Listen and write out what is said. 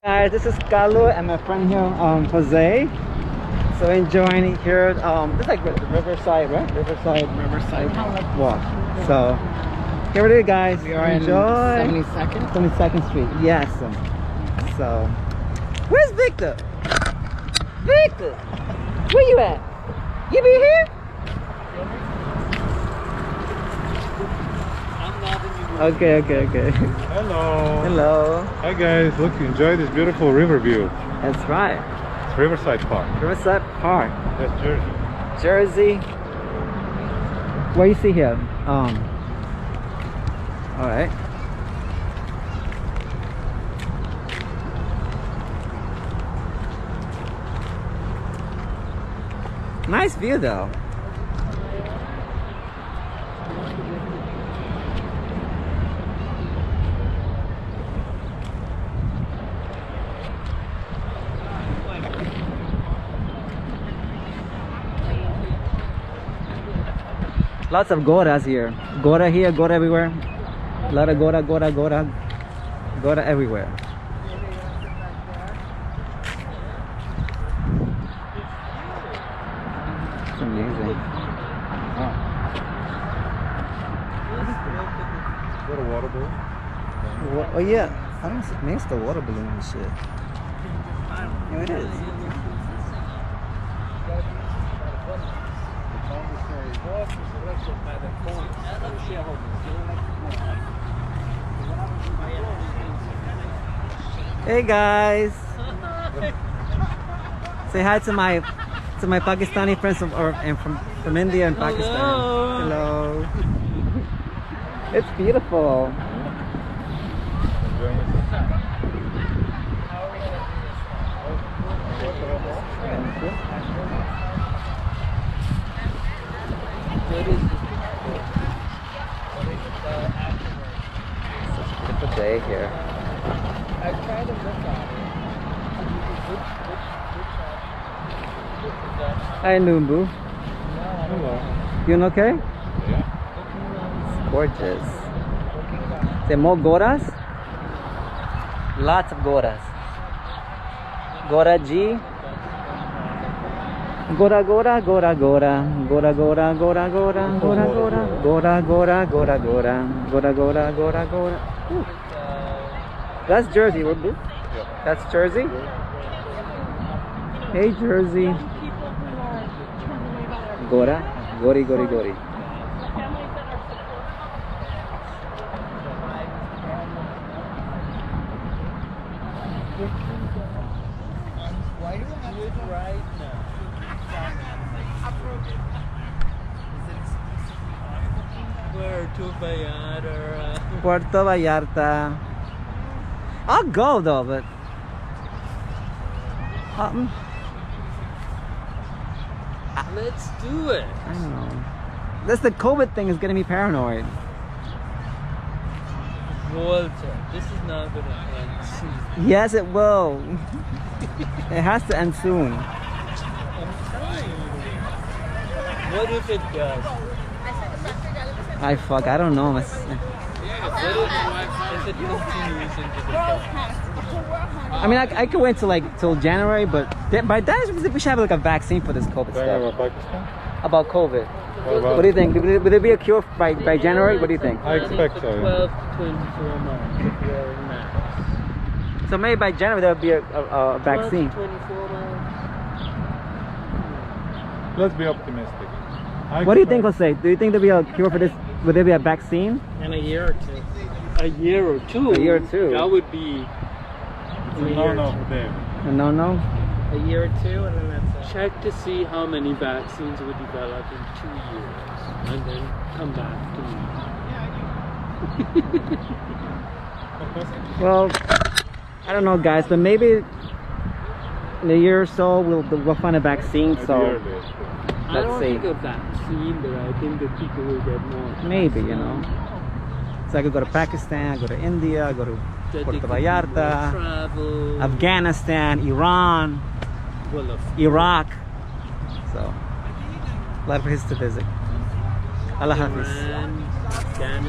Guys, this is Carlo and my friend here, Jose. So enjoying here. This is like the Riverside, right? Riverside walk. So here it is, guys. We are Enjoy. in 72nd? 72nd Street. Yes. So where's Victor? Victor, where you at? You be here? Okay. Hello. Hello. Hi guys, look, enjoy this beautiful river view. That's right. It's Riverside Park. Riverside Park. That's Jersey. Jersey. What you see here? All right. Nice view though. Lots of goras here. Gora here, gora everywhere. A lot of gora everywhere. It's amazing. Is that a water balloon? Oh yeah, I don't see. Maybe it's the water balloon and shit. Yeah, it is. Hey guys, say hi to my Pakistani friends from India and Pakistan. Hello. It's beautiful. Such a beautiful day here. I tried to look at Hi Numbu. Hello. You okay? Yeah. It's gorgeous. Say more goras? Lots of goras. Gora G. Gora. Gora. Ooh. That's Jersey, Rubu. Yeah. That's Jersey. Hey Jersey. Gora. Gori. why do you have it right now? Puerto Vallarta. I'll go though, but Let's do it. I don't know. This the COVID thing is getting me paranoid. Walter, this is not going to end soon. Yes, it will. It has to end soon. I'm telling you. What if it does? I don't know. What if it continues into the fall? I mean, I could wait till January, but by then we should have like a vaccine for this COVID Talking stuff. about Pakistan? About COVID. What What do you think? Will there be a cure by January? What do you think? I expect so. 12 to 24 months if you're max. So maybe by January there'll be a 12 vaccine. to 24 months. Let's be optimistic. What do you think, Jose? Do you think there'll be a cure for this? Will there be a vaccine? In a year or two. A year or two? A year or two. That would be... No, for them. No. A year or two, and then that's it. Check to see how many vaccines were developed in 2 years, and then come back to me. Well, I don't know, guys, but maybe in a year or so we'll find a vaccine. So I let's don't see. think a vaccine, but I think that people will get more. Maybe, you know. So I could go to Pakistan, go to India, go to Puerto Vallarta, travel, Afghanistan, Iran, Iraq. So a lot of places to visit. Allah Hafiz. Iran, Afghanistan.